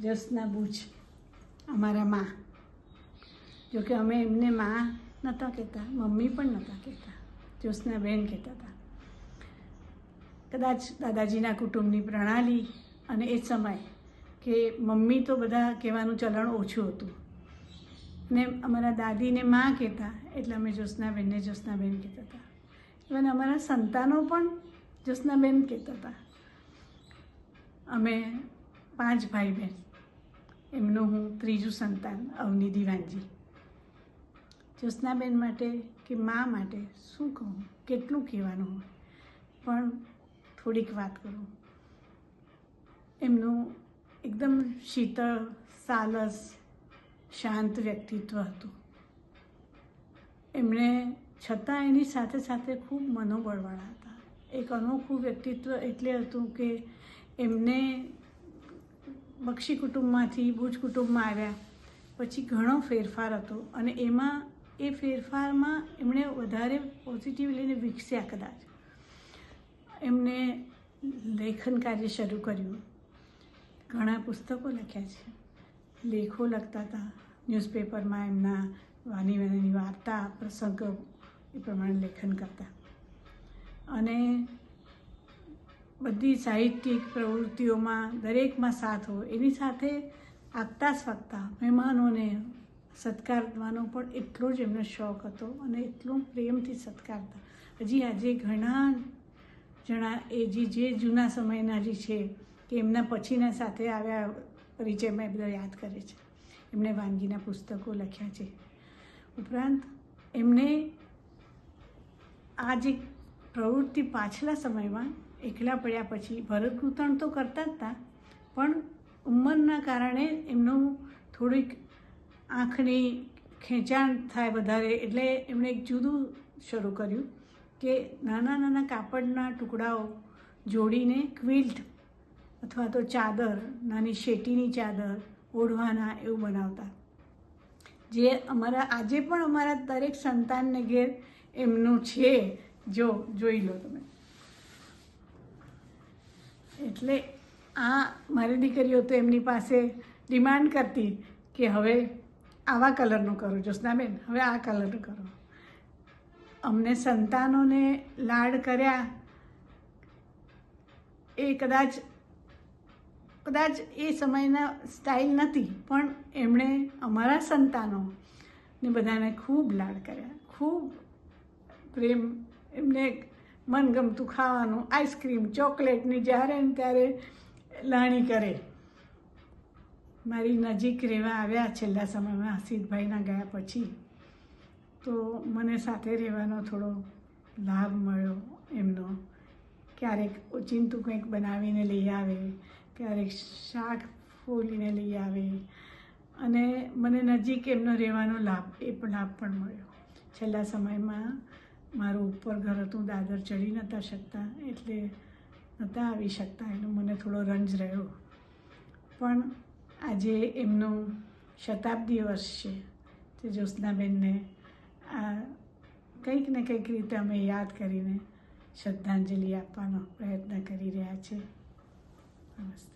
જસના બુચ અમારા માં, જોકે અમે એમને માં નહોતા કહેતા, મમ્મી પણ નહોતા કહેતા, જ્યોત્સનાબેન કહેતા હતા. કદાચ દાદાજીના કુટુંબની પ્રણાલી અને એ સમય કે મમ્મી તો બધા કહેવાનું ચલણ ઓછું હતું ને અમારા દાદીને માં કહેતા, એટલે અમે જ્યોત્સનાબેનને જ્યોત્સનાબેન કહેતા હતા. ઇવન અમારા સંતાનો પણ જ્યોત્સનાબેન કહેતા હતા. અમે 5 ભાઈ બહેન, એમનું હું ત્રીજું સંતાન અવની દિવાનજી. જ્યોત્સનાબેન માટે કે મા માટે શું કહું, કેટલું કહેવાનું હોય, પણ થોડીક વાત કરું. એમનું એકદમ શીતળ, સાલસ, શાંત વ્યક્તિત્વ હતું. એમણે છતાં એની સાથે સાથે ખૂબ મનોબળવાળા હતા. એક અનોખું વ્યક્તિત્વ એટલે હતું કે એમને બક્ષી કુટુંબમાંથી બુચ કુટુંબમાં આવ્યા પછી ઘણો ફેરફાર હતો અને એમાં એ ફેરફારમાં એમણે વધારે પોઝિટિવ લઈને વિકસ્યા. કદાચ એમને લેખન કાર્ય શરૂ કર્યું, ઘણા પુસ્તકો લખ્યા છે, લેખો લખતા હતા, ન્યૂઝપેપરમાં એમના વાની વાર્તા પ્રસંગો એ પ્રમાણે લેખન કરતા અને બધી સાહિત્યિક પ્રવૃત્તિઓમાં દરેકમાં સાથ હોય. એની સાથે આગતા સ્વાગતા મહેમાનોને સત્કારવાનો પણ એટલો જ એમનો શોખ હતો અને એટલું પ્રેમથી સત્કારતા. હજી આજે ઘણા જણા એ જે જૂના સમયના જે છે કે એમના પછીના સાથે આવ્યા પરિચયમાં એ બધા યાદ કરે છે. એમણે વાનગીના પુસ્તકો લખ્યા છે. ઉપરાંત એમણે આ જે પ્રવૃત્તિ પાછલા સમયમાં એકલા પડ્યા પછી ભરતગૂંથણ તો કરતા જ હતા, પણ ઉંમરના કારણે એમનું થોડીક આંખની ખેંચાણ થાય વધારે, એટલે એમણે એક જુદું શરૂ કર્યું કે નાના નાના કાપડના ટુકડાઓ જોડીને ક્વિલ્ટ અથવા તો ચાદર, નાની શેટીની ચાદર ઓઢવાના એવું બનાવતા, જે આજે પણ અમારા દરેક સંતાનને ઘેર એમનું છે. જોઈ લો તમે. એટલે આ મારી દીકરીઓ તો એમની પાસે ડિમાન્ડ કરતી કે હવે આવા કલરનું કરો જ્યોત્સનાબેન, હવે આ કલરનું કરો. અમને સંતાનોને લાડ કર્યા એ કદાચ એ સમયના સ્ટાઇલ નથી, પણ એમણે અમારા સંતાનોને બધાને ખૂબ લાડ કર્યા, ખૂબ પ્રેમ. એમને મનગમતું ખાવાનું, આઈસ્ક્રીમ, ચોકલેટની જ્યારે ને ત્યારે લાણી કરે. મારી નજીક રહેવા આવ્યા છેલ્લા સમયમાં હસીતભાઈના ગયા પછી, તો મને સાથે રહેવાનો થોડો લાભ મળ્યો એમનો. ક્યારેક ઓચિંતું કંઈક બનાવીને લઈ આવે, ક્યારેક શાક ફોલીને લઈ આવે અને મને નજીક એમનો રહેવાનો લાભ પણ મળ્યો. છેલ્લા સમયમાં મારું ઉપર ઘર હતું, દાદર ચડી નહોતા શકતા, એટલે નહોતા આવી શકતા, એનો મને થોડો રંજ રહ્યો. પણ આજે એમનું શતાબ્દી વર્ષ છે, તે જ્યોત્સનાબેનને આ કંઈક ને કંઈક રીતે અમે યાદ કરીને શ્રદ્ધાંજલિ આપવાનો પ્રયત્ન કરી રહ્યા છીએ. નમસ્તે.